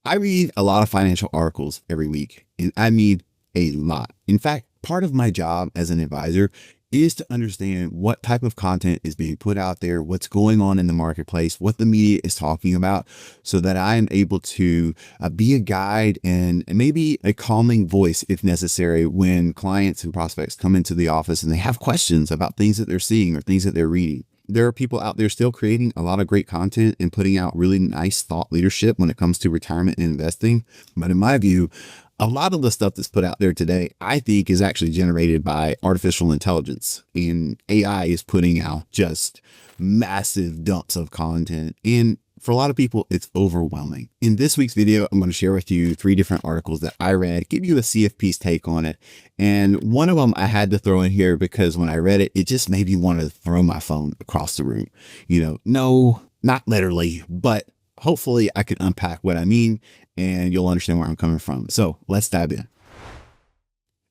I read a lot of financial articles every week, and I mean a lot. In fact, part of my job as an advisor is to understand what type of content is being put out there, what's going on in the marketplace, what the media is talking about, so that I am able to be a guide and maybe a calming voice if necessary when clients and prospects come into the office and they have questions about things that they're seeing or things that they're reading. There are people out there still creating a lot of great content and putting out really nice thought leadership when it comes to retirement and investing. But in my view, a lot of the stuff that's put out there today, I think, is actually generated by artificial intelligence, and AI is putting out just massive dumps of content. And for a lot of people, it's overwhelming. In this week's video, I'm going to share with you 3 different articles that I read, give you a CFP's take on it. And one of them I had to throw in here because when I read it, it just made me want to throw my phone across the room. No, not literally, but hopefully I could unpack what I mean and you'll understand where I'm coming from. So let's dive in.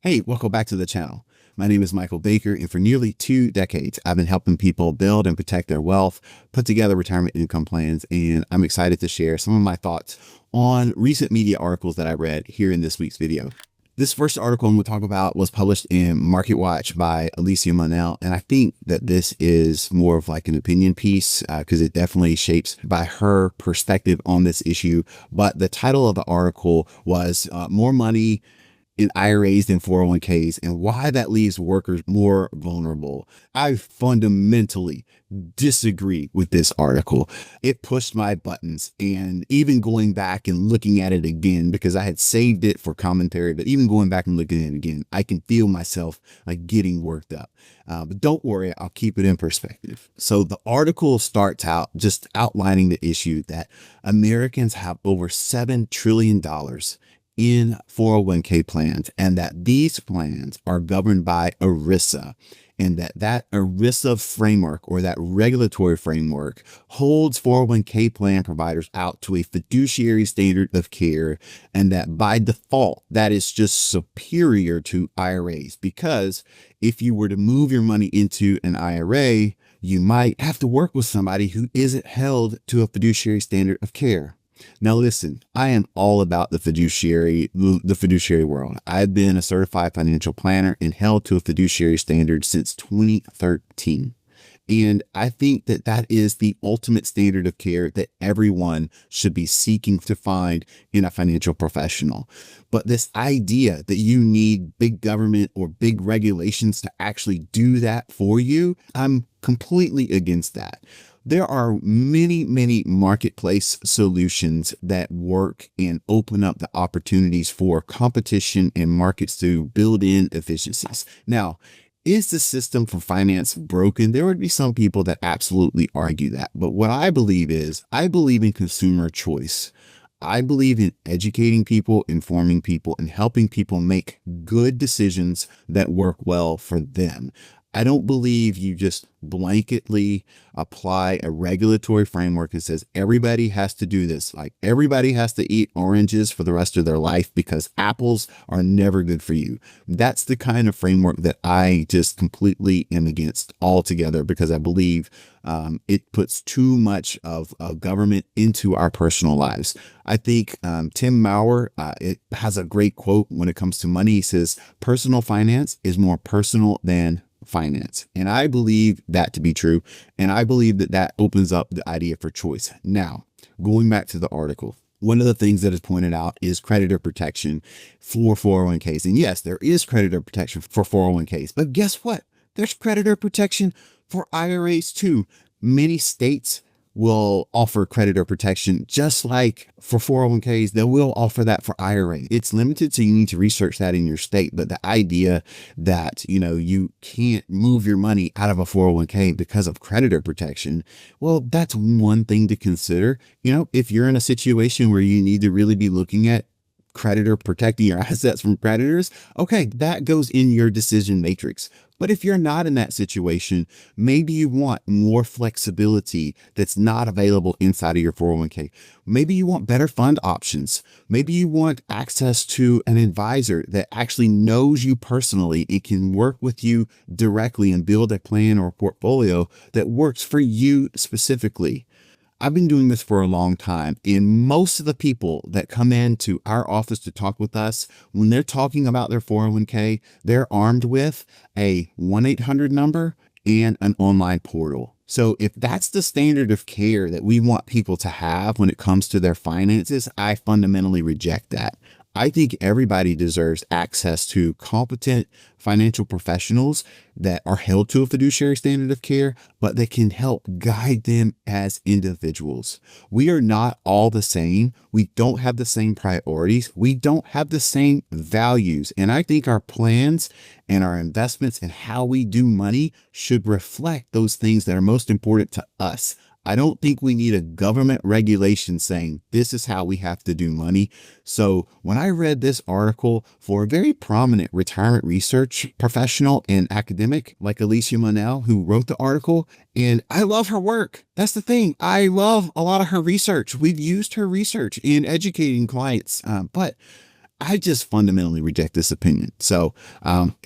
Hey, welcome back to the channel. My name is Michael Baker, and for nearly 2 decades, I've been helping people build and protect their wealth, put together retirement income plans, and I'm excited to share some of my thoughts on recent media articles that I read here in this week's video. This first article I'm going to talk about was published in Market Watch by Alicia Monell, and I think that this is more of like an opinion piece because it definitely shapes by her perspective on this issue. But the title of the article was More Money in IRAs than 401ks and why that leaves workers more vulnerable. I fundamentally disagree with this article. It pushed my buttons, and even going back and looking at it again, because I had saved it for commentary, but even going back and looking at it again, I can feel myself like getting worked up. But don't worry, I'll keep it in perspective. So the article starts out just outlining the issue that Americans have over $7 trillion in 401k plans, and that these plans are governed by IRSA, and that IRSA framework, or that regulatory framework, holds 401k plan providers out to a fiduciary standard of care, and that by default, that is just superior to IRAs, because if you were to move your money into an IRA, you might have to work with somebody who isn't held to a fiduciary standard of care. Now, listen, I am all about the fiduciary world. I've been a certified financial planner and held to a fiduciary standard since 2013. And I think that that is the ultimate standard of care that everyone should be seeking to find in a financial professional. But this idea that you need big government or big regulations to actually do that for you, I'm completely against that. There are many marketplace solutions that work and open up the opportunities for competition and markets to build in efficiencies. Now, is the system for finance broken? There would be some people that absolutely argue that. But what I believe is, I believe in consumer choice. I believe in educating people, informing people, and helping people make good decisions that work well for them. I don't believe you just blanketly apply a regulatory framework that says everybody has to do this. Like everybody has to eat oranges for the rest of their life because apples are never good for you. That's the kind of framework that I just completely am against altogether, because I believe it puts too much of government into our personal lives. I think Tim Maurer, it has a great quote when it comes to money. He says, personal finance is more personal than finance. And I believe that to be true. And I believe that that opens up the idea for choice. Now, going back to the article, one of the things that is pointed out is creditor protection for 401ks. And yes, there is creditor protection for 401ks, but guess what? There's creditor protection for IRAs too. Many states will offer creditor protection, just like for 401ks, they will offer that for IRA. It's limited, so you need to research that in your state. But the idea that, you can't move your money out of a 401k because of creditor protection, well, that's one thing to consider. If you're in a situation where you need to really be looking at creditor protecting your assets from creditors, okay, that goes in your decision matrix. But if you're not in that situation, maybe you want more flexibility that's not available inside of your 401k. Maybe you want better fund options. Maybe you want access to an advisor that actually knows you personally and can work with you directly and build a plan or a portfolio that works for you specifically. I've been doing this for a long time, and most of the people that come into our office to talk with us, when they're talking about their 401k, they're armed with a 1-800 number and an online portal. So if that's the standard of care that we want people to have when it comes to their finances, I fundamentally reject that. I think everybody deserves access to competent financial professionals that are held to a fiduciary standard of care, but that can help guide them as individuals. We are not all the same. We don't have the same priorities. We don't have the same values. And I think our plans and our investments and how we do money should reflect those things that are most important to us. I don't think we need a government regulation saying this is how we have to do money. So when I read this article for a very prominent retirement research professional and academic like Alicia Monell, who wrote the article, and I love her work. That's the thing. I love a lot of her research. We've used her research in educating clients, but I just fundamentally reject this opinion. So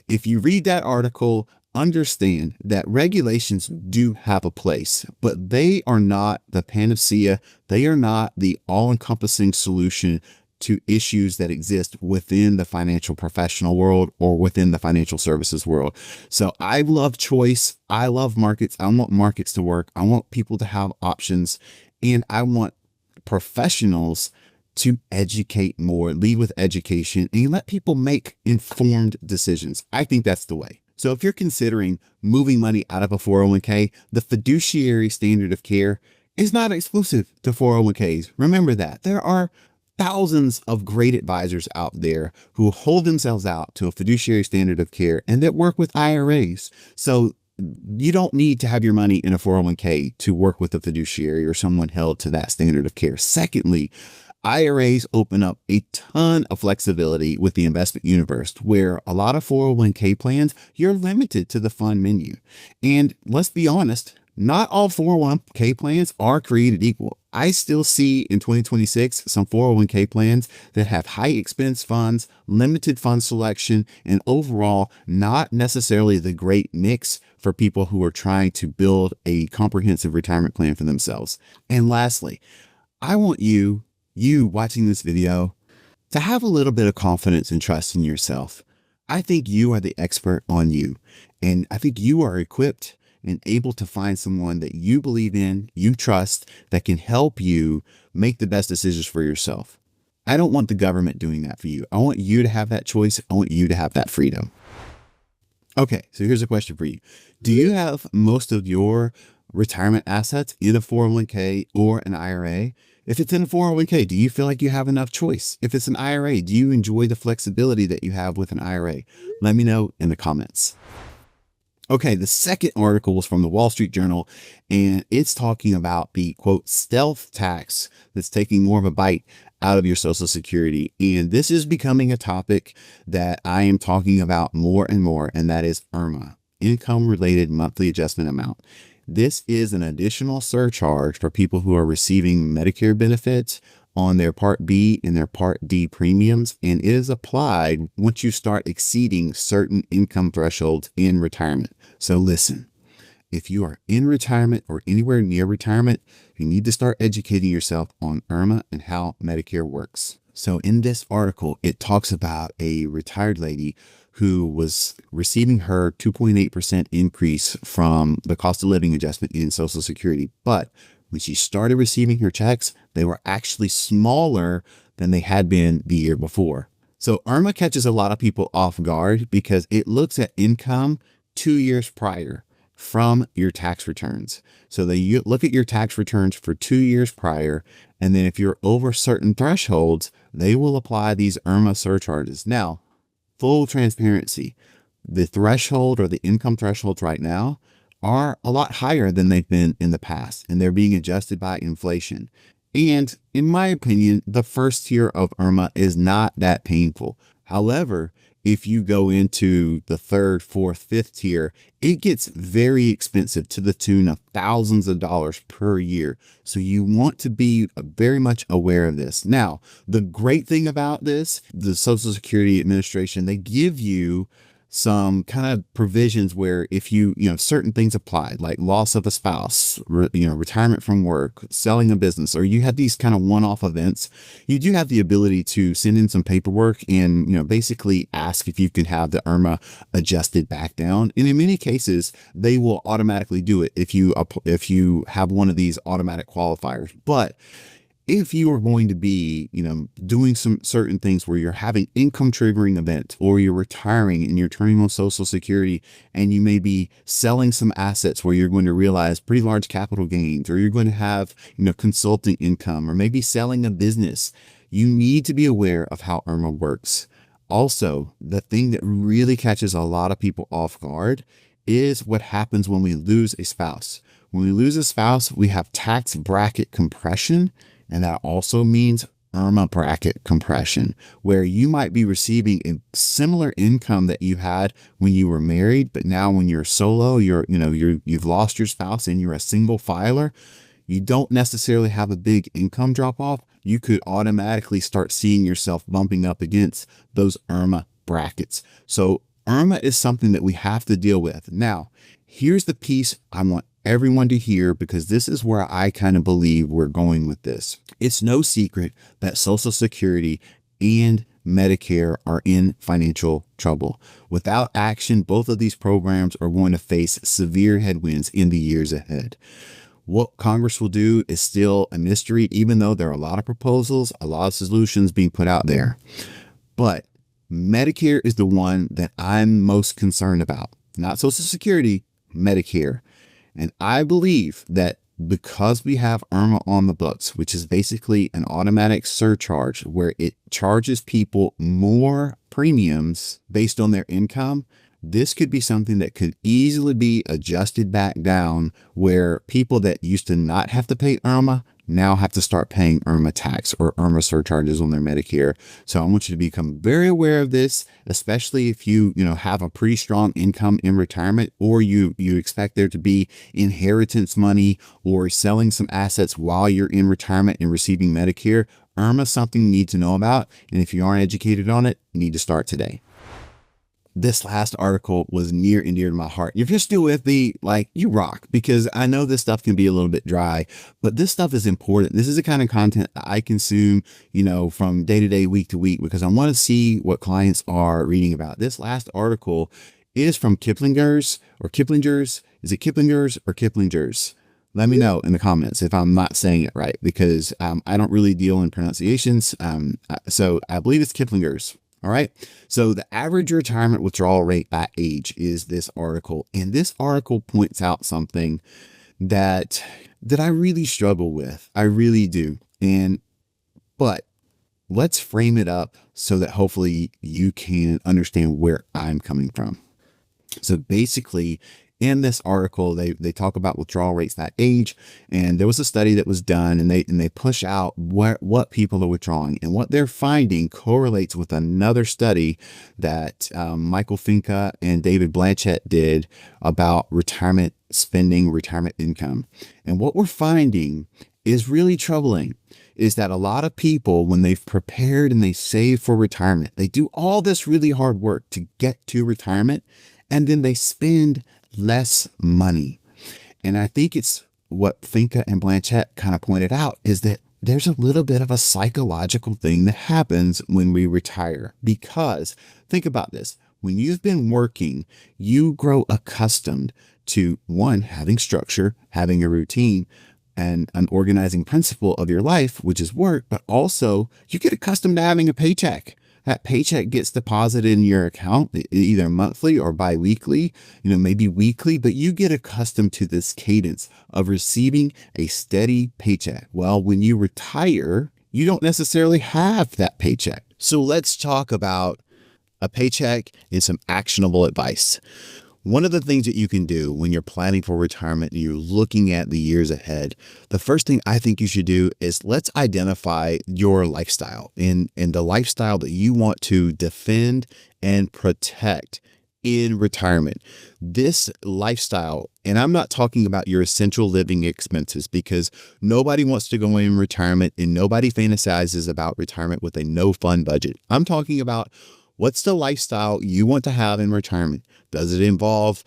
if you read that article, understand that regulations do have a place, but they are not the panacea. They are not the all-encompassing solution to issues that exist within the financial professional world or within the financial services world. So I love choice. I love markets. I want markets to work. I want people to have options, and I want professionals to educate more, lead with education, and you let people make informed decisions. I think that's the way. So if you're considering moving money out of a 401k, the fiduciary standard of care is not exclusive to 401ks. Remember that. There are thousands of great advisors out there who hold themselves out to a fiduciary standard of care and that work with IRAs. So you don't need to have your money in a 401k to work with a fiduciary or someone held to that standard of care. Secondly, IRAs open up a ton of flexibility with the investment universe, where a lot of 401k plans, you're limited to the fund menu. And let's be honest, not all 401k plans are created equal. I still see in 2026 some 401k plans that have high expense funds, limited fund selection, and overall not necessarily the great mix for people who are trying to build a comprehensive retirement plan for themselves. And lastly, I want you watching this video to have a little bit of confidence and trust in yourself. I think you are the expert on you, and I think you are equipped and able to find someone that you believe in, you trust, that can help you make the best decisions for yourself. I don't want the government doing that for you. I want you to have that choice. I want you to have that freedom. Okay, so here's a question for you. Do you have most of your retirement assets in a 401k or an IRA? If it's in a 401k, do you feel like you have enough choice? If it's an IRA, do you enjoy the flexibility that you have with an IRA? Let me know in the comments. Okay, the second article was from the Wall Street Journal, and it's talking about the, quote, stealth tax that's taking more of a bite out of your Social Security. And this is becoming a topic that I am talking about more and more, and that is IRMAA, Income Related Monthly Adjustment Amount. This is an additional surcharge for people who are receiving Medicare benefits on their Part B and their Part D premiums, and it is applied once you start exceeding certain income thresholds in retirement. So listen, if you are in retirement or anywhere near retirement, you need to start educating yourself on IRMAA and how Medicare works. So in this article, it talks about a retired lady who was receiving her 2.8% increase from the cost of living adjustment in Social Security. But when she started receiving her checks, they were actually smaller than they had been the year before. So IRMAA catches a lot of people off guard because it looks at income 2 years prior from your tax returns. So they look at your tax returns for 2 years prior, and then if you're over certain thresholds, they will apply these IRMAA surcharges. Now, full transparency, the threshold or the income thresholds right now are a lot higher than they've been in the past, and they're being adjusted by inflation. And in my opinion, the first tier of IRMAA is not that painful. However, if you go into the third, fourth, fifth tier, it gets very expensive to the tune of thousands of dollars per year. So you want to be very much aware of this. Now, the great thing about this, the Social Security Administration, they give you some kind of provisions where if certain things apply, like loss of a spouse, retirement from work, selling a business, or you have these kind of one-off events, you do have the ability to send in some paperwork and, basically ask if you can have the IRMAA adjusted back down. And in many cases, they will automatically do it if you have one of these automatic qualifiers. But if you are going to be, doing some certain things where you're having income triggering events, or you're retiring and you're turning on Social Security, and you may be selling some assets where you're going to realize pretty large capital gains, or you're going to have, consulting income, or maybe selling a business, you need to be aware of how IRMAA works. Also, the thing that really catches a lot of people off guard is what happens when we lose a spouse. When we lose a spouse, we have tax bracket compression. And that also means IRMAA bracket compression, where you might be receiving a similar income that you had when you were married, but now when you're solo, you've lost your spouse and you're a single filer, you don't necessarily have a big income drop off. You could automatically start seeing yourself bumping up against those IRMAA brackets. So IRMAA is something that we have to deal with. Now, here's the piece I want everyone to hear, because this is where I kind of believe we're going with this. It's no secret that Social Security and Medicare are in financial trouble. Without action, both of these programs are going to face severe headwinds in the years ahead. What Congress will do is still a mystery, even though there are a lot of proposals, a lot of solutions being put out there. But Medicare is the one that I'm most concerned about. Not Social Security, Medicare. And I believe that because we have IRMAA on the books, which is basically an automatic surcharge where it charges people more premiums based on their income, this could be something that could easily be adjusted back down, where people that used to not have to pay IRMAA now have to start paying IRMAA tax or IRMAA surcharges on their Medicare. So I want you to become very aware of this, especially if you have a pretty strong income in retirement, or you expect there to be inheritance money or selling some assets while you're in retirement and receiving Medicare. IRMAA is something you need to know about. And if you aren't educated on it, you need to start today. This last article was near and dear to my heart. If you're still with me, you rock, because I know this stuff can be a little bit dry, but this stuff is important. This is the kind of content that I consume, from day to day, week to week, because I want to see what clients are reading about. This last article is from Kiplinger's or Kiplinger's. Is it Kiplinger's or Kiplinger's? Let me know in the comments if I'm not saying it right, because I don't really deal in pronunciations. So I believe it's Kiplinger's. All right. So the average retirement withdrawal rate by age is this article. And this article points out something that I really struggle with. I really do. But let's frame it up so that hopefully you can understand where I'm coming from. So basically, in this article, they talk about withdrawal rates by age, and there was a study that was done, and they push out what people are withdrawing, and what they're finding correlates with another study that Michael Finca and David Blanchett did about retirement spending, retirement income. And what we're finding is really troubling, is that a lot of people, when they've prepared and they save for retirement, they do all this really hard work to get to retirement, and then they spend less money. And I think it's what Finca and Blanchett kind of pointed out, is that there's a little bit of a psychological thing that happens when we retire. Because think about this, when you've been working, you grow accustomed to, one, having structure, having a routine, and an organizing principle of your life, which is work, but also you get accustomed to having a paycheck. That paycheck gets deposited in your account either monthly or bi-weekly, maybe weekly, but you get accustomed to this cadence of receiving a steady paycheck. Well, when you retire, you don't necessarily have that paycheck. So let's talk about a paycheck and some actionable advice. One of the things that you can do when you're planning for retirement and you're looking at the years ahead, the first thing I think you should do is let's identify your lifestyle and the lifestyle that you want to defend and protect in retirement. This lifestyle, and I'm not talking about your essential living expenses, because nobody wants to go in retirement and nobody fantasizes about retirement with a no fun budget. I'm talking about What's the lifestyle you want to have in retirement? Does it involve,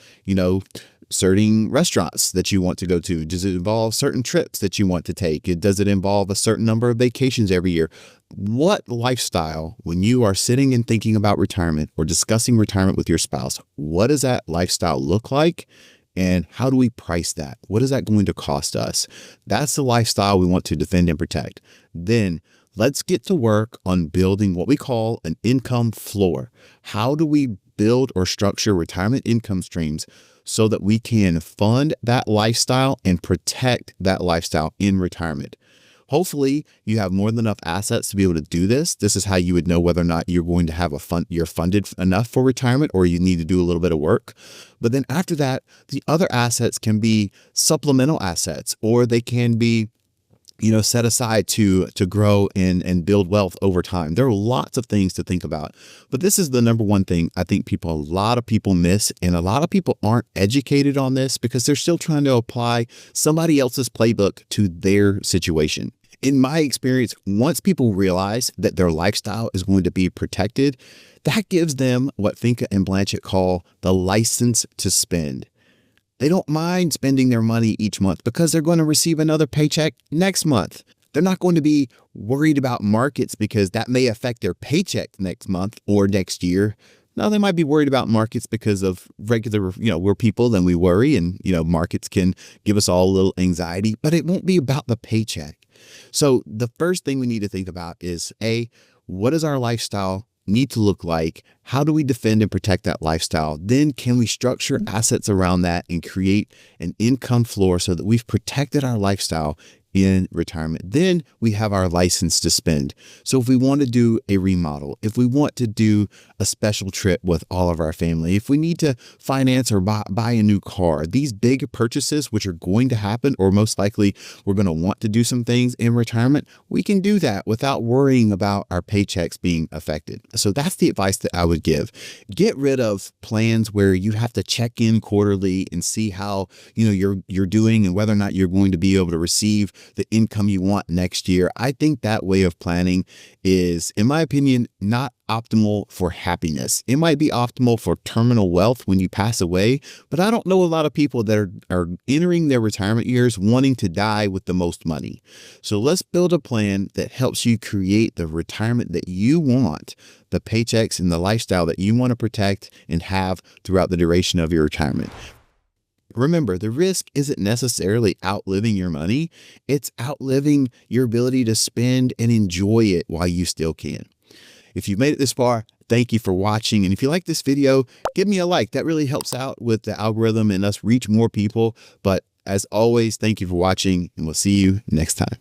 certain restaurants that you want to go to? Does it involve certain trips that you want to take? Does it involve a certain number of vacations every year? What lifestyle, when you are sitting and thinking about retirement or discussing retirement with your spouse, what does that lifestyle look like? And how do we price that? What is that going to cost us? That's the lifestyle we want to defend and protect. Then let's get to work on building what we call an income floor. How do we build or structure retirement income streams so that we can fund that lifestyle and protect that lifestyle in retirement? Hopefully you have more than enough assets to be able to do this. This is how you would know whether or not you're going to have you're funded enough for retirement, or you need to do a little bit of work. But then after that, the other assets can be supplemental assets, or they can be set aside to grow and build wealth over time. There are lots of things to think about, but this is the number one thing I think a lot of people miss, and a lot of people aren't educated on this because they're still trying to apply somebody else's playbook to their situation. In my experience, once people realize that their lifestyle is going to be protected, that gives them what Finca and Blanchett call the license to spend. They don't mind spending their money each month because they're going to receive another paycheck next month. They're not going to be worried about markets because that may affect their paycheck next month or next year. Now, they might be worried about markets because of regular, we're people and we worry, and, markets can give us all a little anxiety, but it won't be about the paycheck. So the first thing we need to think about is, what does our lifestyle need to look like? How do we defend and protect that lifestyle? Then can we structure assets around that and create an income floor so that we've protected our lifestyle in retirement? Then we have our license to spend. So if we want to do a remodel, if we want to do a special trip with all of our family, if we need to finance or buy a new car, these big purchases, which are going to happen, or most likely we're going to want to do some things in retirement, we can do that without worrying about our paychecks being affected. So that's the advice that I would give. Get rid of plans where you have to check in quarterly and see how you're doing and whether or not you're going to be able to receive the income you want next year. I think that way of planning is, in my opinion, not optimal for happiness. It might be optimal for terminal wealth when you pass away, but I don't know a lot of people that are entering their retirement years wanting to die with the most money. So let's build a plan that helps you create the retirement that you want, the paychecks and the lifestyle that you want to protect and have throughout the duration of your retirement. Remember, the risk isn't necessarily outliving your money. It's outliving your ability to spend and enjoy it while you still can. If you've made it this far, thank you for watching. And if you like this video, give me a like. That really helps out with the algorithm and us reach more people. But as always, thank you for watching, and we'll see you next time.